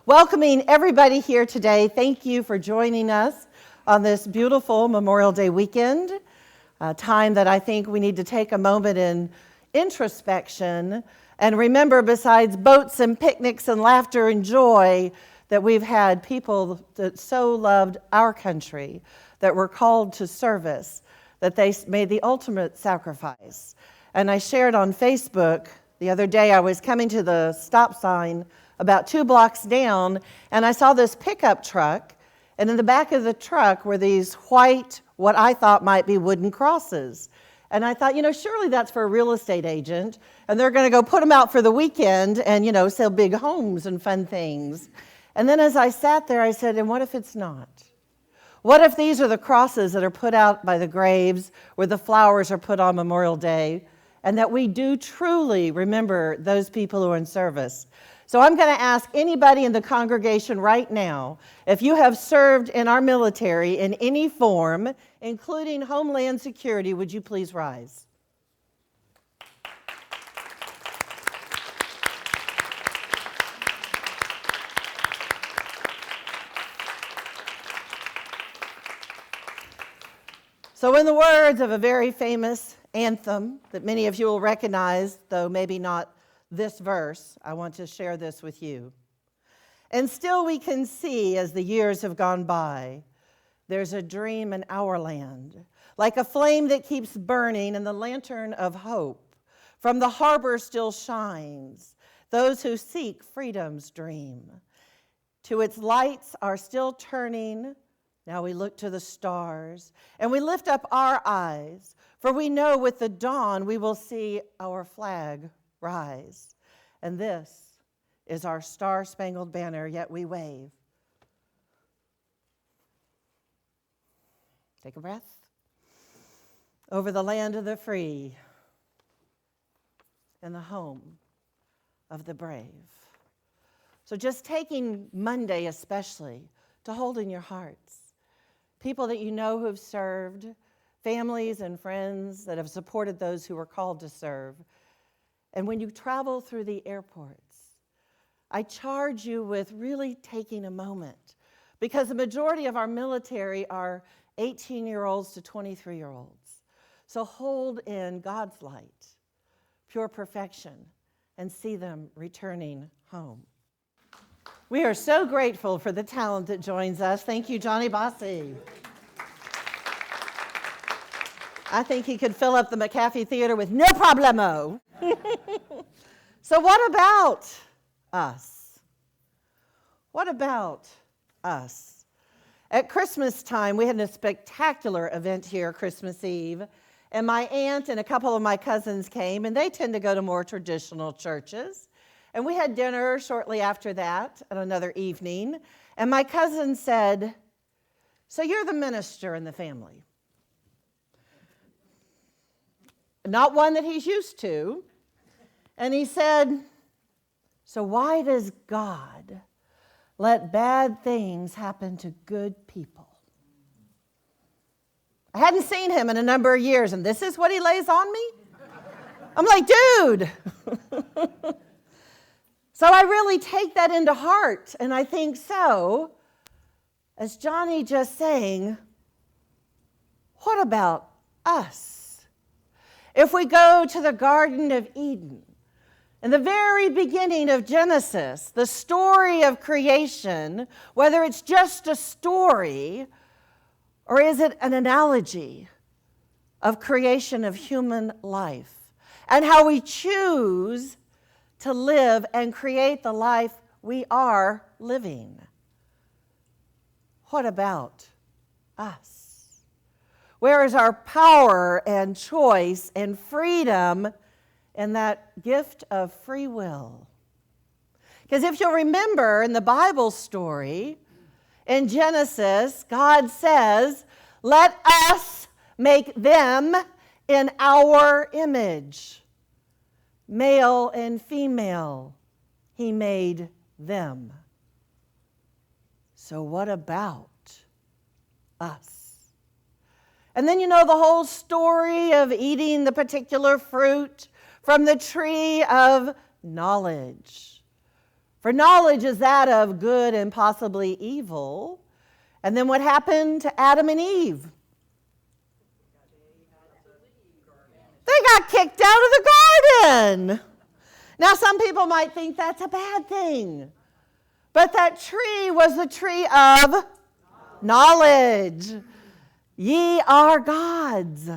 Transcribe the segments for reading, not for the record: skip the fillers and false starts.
Welcoming everybody here today. Thank you for joining us on this beautiful Memorial Day weekend, a time that I think we need to take a moment in introspection and remember, besides boats and picnics and laughter and joy, that we've had people that so loved our country, that were called to service, that they made the ultimate sacrifice. And I shared on Facebook the other day, I was coming to the stop sign about 2 blocks down, and I saw this pickup truck, and in the back of the truck were these white, what I thought might be wooden crosses. And I thought, surely that's for a real estate agent, and they're going to go put them out for the weekend and, sell big homes and fun things. And then as I sat there, I said, and what if it's not? What if these are the crosses that are put out by the graves where the flowers are put on Memorial Day, and that we do truly remember those people who are in service? So I'm going to ask anybody in the congregation right now, if you have served in our military in any form, including Homeland Security, would you please rise? So in the words of a very famous anthem that many of you will recognize, though maybe not this verse, I want to share this with you. And still we can see as the years have gone by, there's a dream in our land, like a flame that keeps burning, and the lantern of hope from the harbor still shines. Those who seek freedom's dream. To its lights are still turning. Now we look to the stars, and we lift up our eyes, for we know with the dawn we will see our flag rise. And this is our star-spangled banner, yet we wave. Take a breath. Over the land of the free and the home of the brave. So just taking Monday especially to hold in your hearts people that you know who have served, families and friends that have supported those who were called to serve. And when you travel through the airports, I charge you with really taking a moment, because the majority of our military are 18-year-olds to 23-year-olds. So hold in God's light, pure perfection, and see them returning home. We are so grateful for the talent that joins us. Thank you, Johnny Bossy. I think he could fill up the McAfee Theater with no problemo. So what about us? What about us? At Christmas time, we had a spectacular event here Christmas Eve, and my aunt and a couple of my cousins came, and they tend to go to more traditional churches. And we had dinner shortly after that at another evening, and my cousin said, "So you're the minister in the family." Not one that he's used to. And he said, "So why does God let bad things happen to good people?" I hadn't seen him in a number of years, and this is what he lays on me? I'm like, dude. So I really take that into heart, and I think so, as Johnny just sang, what about us? If we go to the Garden of Eden, in the very beginning of Genesis, the story of creation, whether it's just a story or is it an analogy of creation of human life and how we choose to live and create the life we are living. What about us? Where is our power and choice and freedom in that gift of free will? Because if you'll remember in the Bible story, in Genesis, God says, "Let us make them in our image. Male and female, He made them." So what about us? And then you know the whole story of eating the particular fruit from the tree of knowledge, For knowledge is that of good and possibly evil. And then what happened to Adam and Eve? They got kicked out of the garden. Now, some people might think that's a bad thing. But that tree was the tree of knowledge. Ye are gods.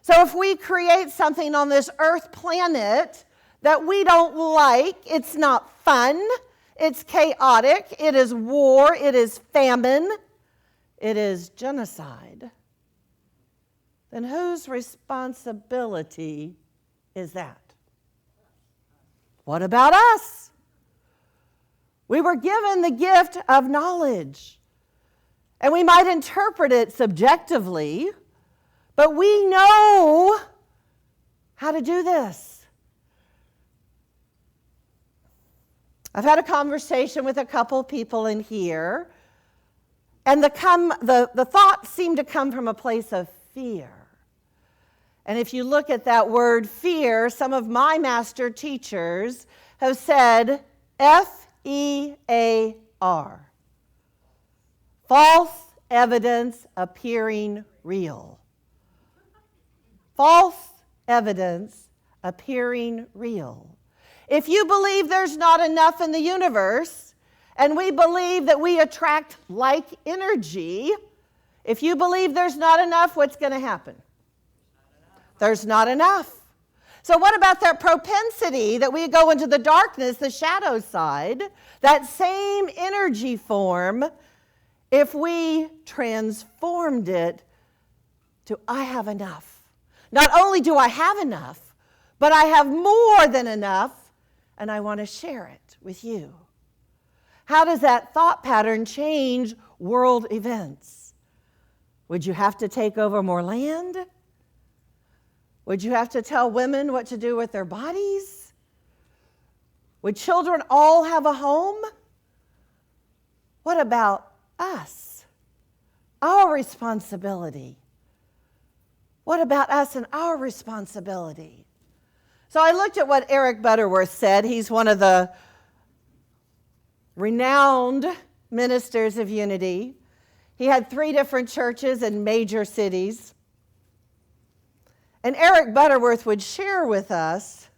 So if we create something on this earth planet that we don't like, it's not fun, it's chaotic, it is war, it is famine, it is genocide, then whose responsibility is that? What about us? We were given the gift of knowledge, and we might interpret it subjectively, but we know how to do this. I've had a conversation with a couple people in here, and the thoughts seem to come from a place of fear. And if you look at that word fear, some of my master teachers have said F-E-A-R. False evidence appearing real. False evidence appearing real. If you believe there's not enough in the universe, and we believe that we attract like energy, if you believe there's not enough, what's going to happen? There's not enough. So what about that propensity that we go into the darkness, the shadow side, that same energy form, if we transformed it to I have enough. Not only do I have enough, but I have more than enough, and I want to share it with you. How does that thought pattern change world events? Would you have to take over more land? Would you have to tell women what to do with their bodies? Would children all have a home? What about us? Our responsibility. What about us and our responsibility? So I looked at what Eric Butterworth said. He's one of the renowned ministers of unity. He had 3 different churches in major cities. And Eric Butterworth would share with us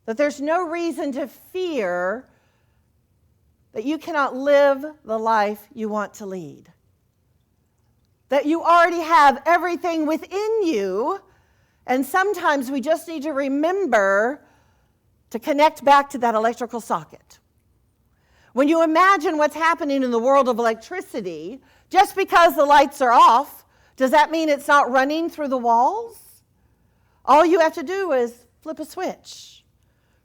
that there's no reason to fear that you cannot live the life you want to lead. That you already have everything within you, and sometimes we just need to remember to connect back to that electrical socket. When you imagine what's happening in the world of electricity, just because the lights are off, does that mean it's not running through the walls? All you have to do is flip a switch,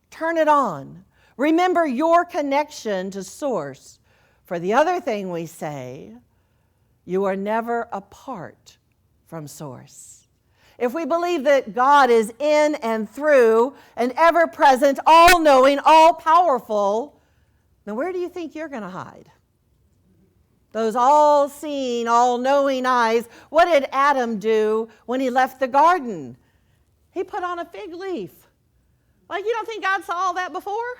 turn it on. Remember your connection to Source. For the other thing we say, you are never apart from Source. If we believe that God is in and through and ever-present, all-knowing, all-powerful, then where do you think you're going to hide? Those all-seeing, all-knowing eyes. What did Adam do when he left the garden? He put on a fig leaf. Like, you don't think God saw all that before?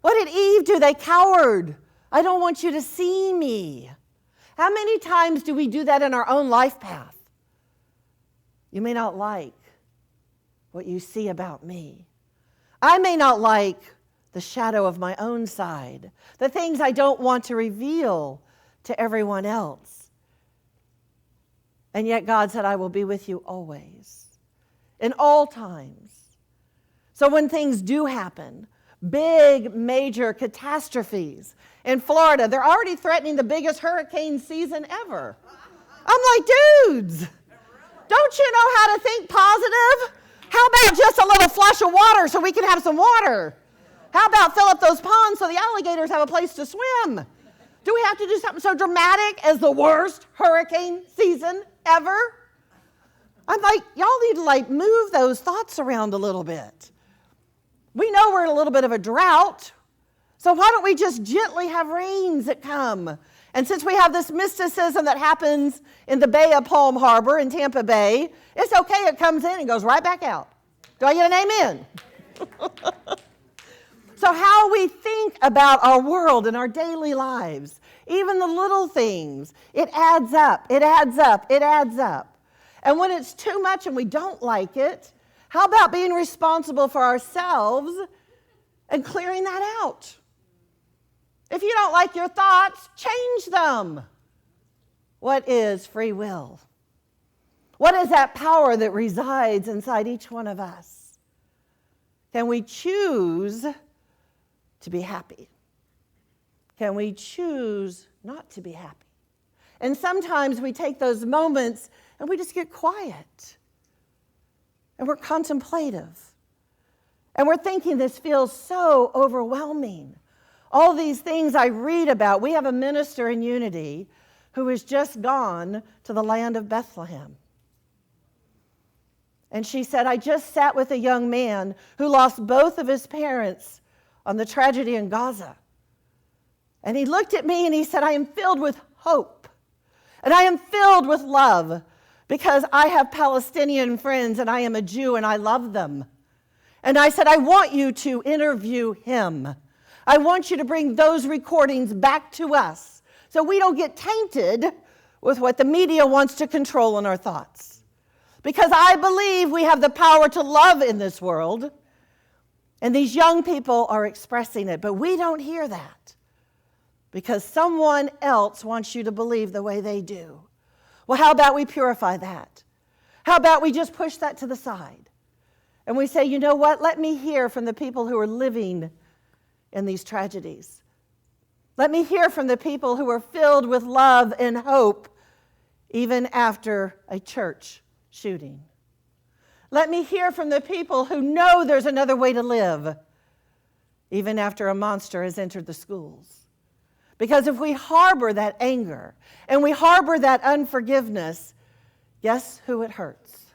What did Eve do? They cowered. I don't want you to see me. How many times do we do that in our own life path? You may not like what you see about me. I may not like the shadow of my own side, the things I don't want to reveal to everyone else. And yet God said, I will be with you always, in all times. So when things do happen, big, major catastrophes in Florida, they're already threatening the biggest hurricane season ever. I'm like, dudes, don't you know how to think positive? How about just a little flush of water so we can have some water? How about fill up those ponds so the alligators have a place to swim? Do we have to do something so dramatic as the worst hurricane season ever? I'm like, y'all need to move those thoughts around a little bit. We know we're in a little bit of a drought, so why don't we just gently have rains that come? And since we have this mysticism that happens in the Bay of Palm Harbor in Tampa Bay, it's okay, it comes in and goes right back out. Do I get an amen? So how we think about our world and our daily lives, even the little things, it adds up, it adds up, it adds up. And when it's too much and we don't like it, how about being responsible for ourselves and clearing that out? If you don't like your thoughts, change them. What is free will? What is that power that resides inside each one of us? Can we choose to be happy? Can we choose not to be happy? And sometimes we take those moments and we just get quiet. And we're contemplative. And we're thinking this feels so overwhelming. All these things I read about. We have a minister in Unity who has just gone to the land of Bethlehem. And she said, I just sat with a young man who lost both of his parents on the tragedy in Gaza. And he looked at me and he said, I am filled with hope. And I am filled with love because I have Palestinian friends and I am a Jew and I love them. And I said, I want you to interview him. I want you to bring those recordings back to us so we don't get tainted with what the media wants to control in our thoughts. Because I believe we have the power to love in this world. And these young people are expressing it, but we don't hear that because someone else wants you to believe the way they do. Well, how about we purify that? How about we just push that to the side? And we say, you know what? Let me hear from the people who are living in these tragedies. Let me hear from the people who are filled with love and hope even after a church shooting. Let me hear from the people who know there's another way to live even after a monster has entered the schools. Because if we harbor that anger and we harbor that unforgiveness, guess who it hurts?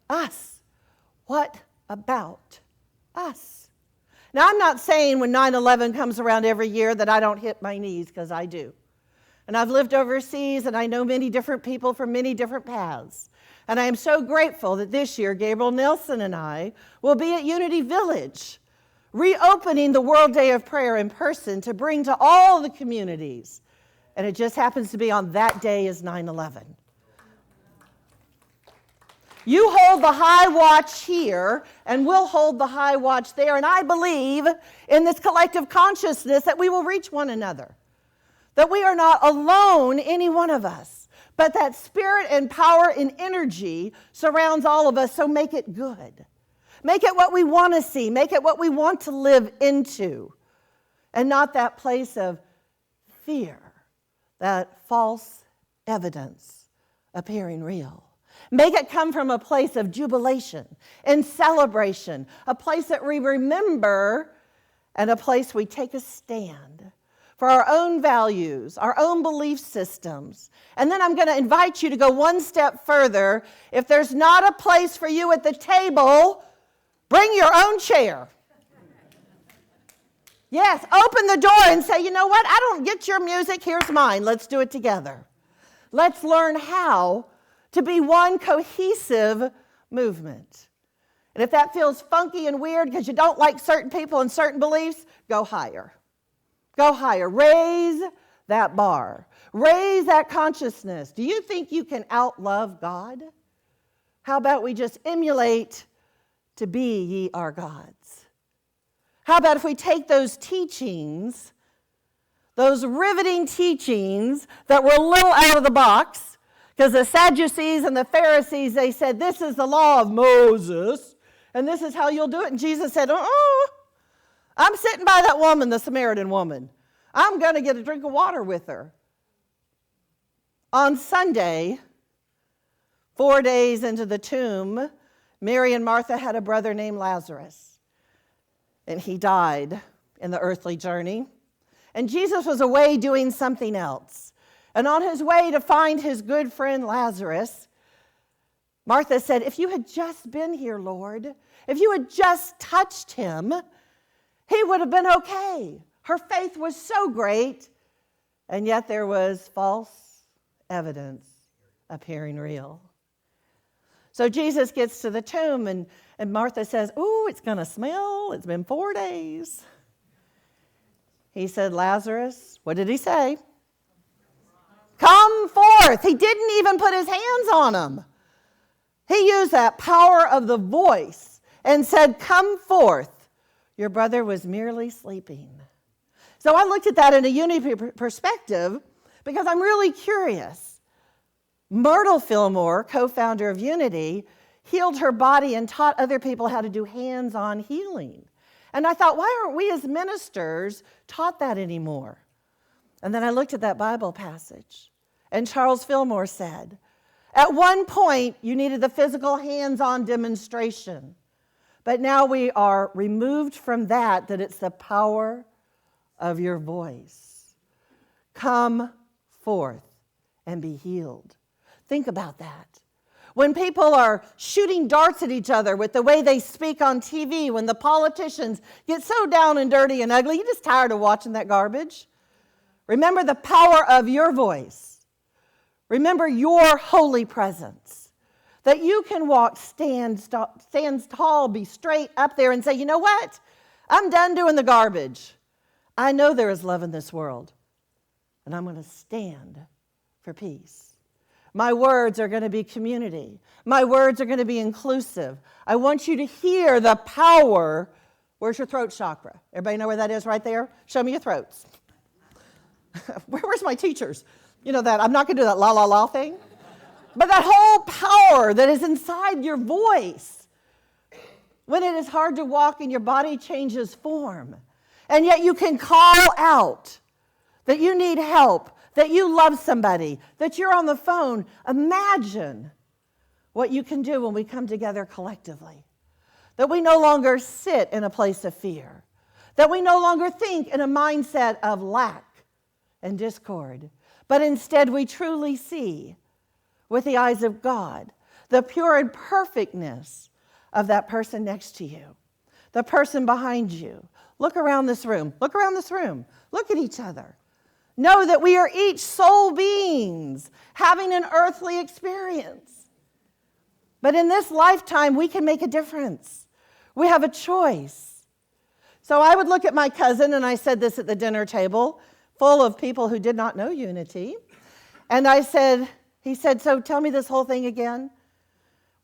Us. What about us? Now, I'm not saying when 9/11 comes around every year that I don't hit my knees, because I do. And I've lived overseas, and I know many different people from many different paths. And I am so grateful that this year, Gabriel Nelson and I will be at Unity Village, reopening the World Day of Prayer in person to bring to all the communities. And it just happens to be on that day is 9/11. You hold the high watch here, and we'll hold the high watch there. And I believe in this collective consciousness that we will reach one another. That we are not alone, any one of us. But that spirit and power and energy surrounds all of us, so make it good. Make it what we want to see. Make it what we want to live into. And not that place of fear, that false evidence appearing real. Make it come from a place of jubilation and celebration, a place that we remember and a place we take a stand for our own values, our own belief systems. And then I'm going to invite you to go one step further. If there's not a place for you at the table, bring your own chair. Yes, open the door and say, you know what? I don't get your music. Here's mine. Let's do it together. Let's learn how to be one cohesive movement. And if that feels funky and weird because you don't like certain people and certain beliefs, go higher. Go higher. Raise that bar. Raise that consciousness. Do you think you can outlove God? How about we just emulate to be ye are gods? How about if we take those teachings, those riveting teachings that were a little out of the box, because the Sadducees and the Pharisees, they said, this is the law of Moses, and this is how you'll do it. And Jesus said, I'm sitting by that woman, the Samaritan woman. I'm going to get a drink of water with her. On Sunday, 4 days into the tomb, Mary and Martha had a brother named Lazarus, and he died in the earthly journey. And Jesus was away doing something else. And on his way to find his good friend Lazarus, Martha said, if you had just been here, Lord, if you had just touched him, he would have been okay. Her faith was so great, and yet there was false evidence appearing real. So Jesus gets to the tomb, and Martha says, "Ooh, it's going to smell. It's been 4 days." He said, "Lazarus," what did he say? "Come forth." He didn't even put his hands on him. He used that power of the voice and said, "Come forth. Your brother was merely sleeping." So I looked at that in a unity perspective because I'm really curious. Myrtle Fillmore, co-founder of Unity, healed her body and taught other people how to do hands-on healing. And I thought, why aren't we as ministers taught that anymore? And then I looked at that Bible passage, and Charles Fillmore said, at one point, you needed the physical hands-on demonstration. But now we are removed from that it's the power of your voice. Come forth and be healed. Think about that. When people are shooting darts at each other with the way they speak on TV, when the politicians get so down and dirty and ugly, you're just tired of watching that garbage. Remember the power of your voice. Remember your holy presence. That you can walk, stand tall, be straight up there and say, you know what? I'm done doing the garbage. I know there is love in this world, and I'm going to stand for peace. My words are going to be community. My words are going to be inclusive. I want you to hear the power. Where's your throat chakra? Everybody know where that is right there? Show me your throats. Where's my teachers? You know that, I'm not going to do that la la la thing. But that whole power that is inside your voice, when it is hard to walk and your body changes form, and yet you can call out that you need help, that you love somebody, that you're on the phone. Imagine what you can do when we come together collectively. That we no longer sit in a place of fear. That we no longer think in a mindset of lack and discord. But instead we truly see with the eyes of God the pure and perfectness of that person next to you. The person behind you. Look around this room. Look around this room. Look at each other. Know that we are each soul beings having an earthly experience. But in this lifetime, we can make a difference. We have a choice. So I would look at my cousin, and I said this at the dinner table, full of people who did not know Unity. And he said, so tell me this whole thing again.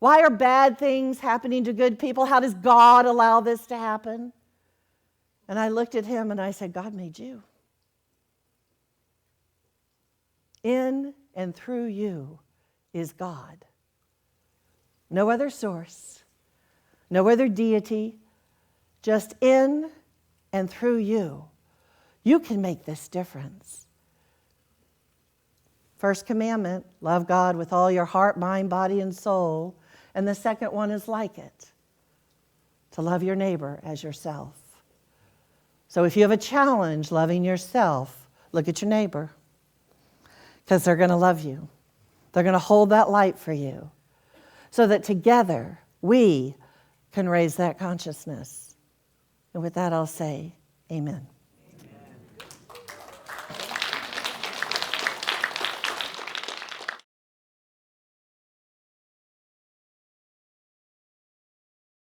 Why are bad things happening to good people? How does God allow this to happen? And I looked at him and I said, God made you. In and through you is God. No other source, no other deity, just in and through you. You can make this difference. First commandment, love God with all your heart, mind, body, and soul. And the second one is like it, to love your neighbor as yourself. So if you have a challenge loving yourself, look at your neighbor, because they're going to love you. They're going to hold that light for you so that together we can raise that consciousness. And with that, I'll say amen.